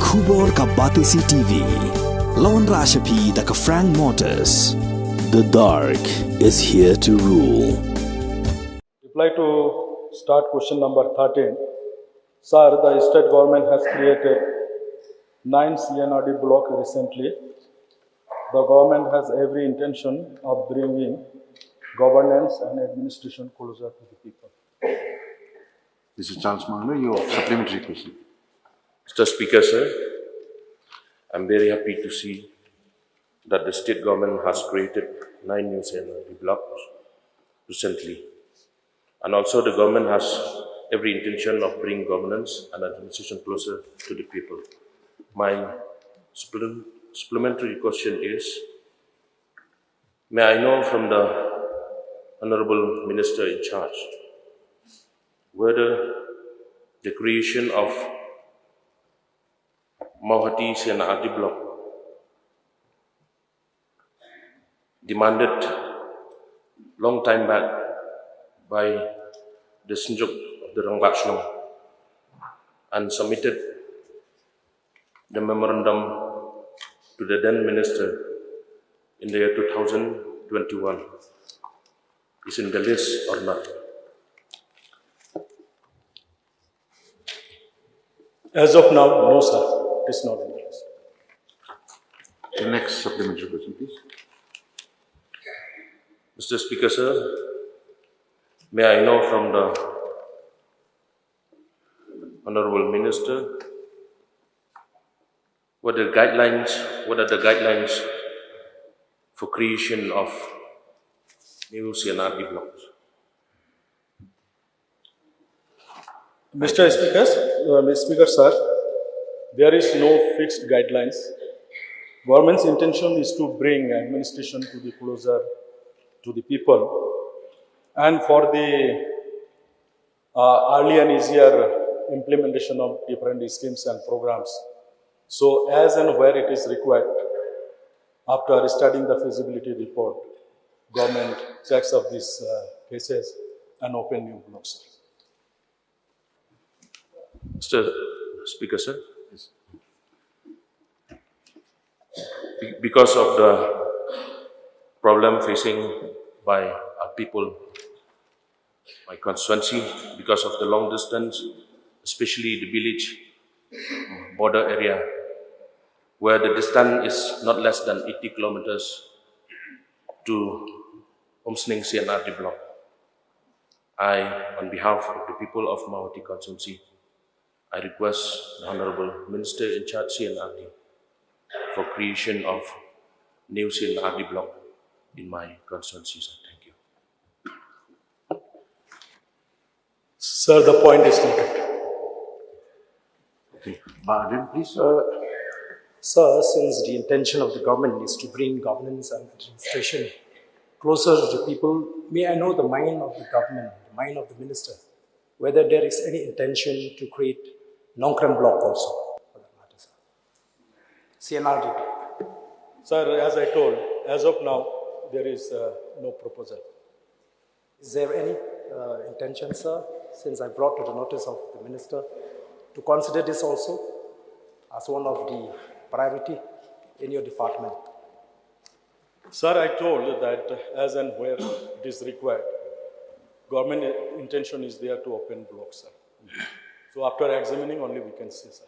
Khubor ka Batesi TV. Lawan Rashapi da ka Frank Motors. The dark is here to rule. Reply to start question number 13. Sir, the state government has created 9 CNRD block recently. The government has every intention of bringing governance and administration closer to the people. Mr. Charles Marngar, your supplementary question. Mr. Speaker, sir, I'm very happy to see that the state government has created 9 new CNRD blocks recently. And also the government has every intention of bringing governance and administration closer to the people. My supplementary question is, may I know from the Honorable Minister in charge whether the creation of Mauhati CNRD block demanded long time back by the Senjuk of the Rangbachnong and submitted the memorandum to the then minister in the year 2021 is in the list or not? As of now, no, sir. It is not in the list. The next supplementary question, please. Mr. Speaker, sir, may I know from the Honorable Minister what are the guidelines for creation of new CNRD blocks? Mr. Speaker, sir, there is no fixed guidelines. Government's intention is to bring administration to the closer to the people, and for the early and easier implementation of different schemes and programs. So, as and where it is required, after studying the feasibility report, government checks up these cases and open new blocks. Mr. Speaker, sir, because of the problem facing by our people, my constituency, because of the long distance, especially the village border area, where the distance is not less than 80 kilometers to Omsning CNRD block. I, on behalf of the people of Mauhati constituency, I request the Honorable Minister in charge CNRD for creation of new CNRD block in my constituency. Thank you. Sir, the point is noted. Okay. Baden, please. Sir, since the intention of the government is to bring governance and administration closer to the people, may I know the mind of the government, the mind of the minister, whether there is any intention to create Nongkran block also, for that matter, sir. CNRD. Sir, as I told, as of now, there is no proposal. Is there any intention, sir, since I brought to the notice of the minister, to consider this also as one of the priority in your department? Sir, I told that as and where it is required, government intention is there to open blocks, sir. So after examining only we can see, sir.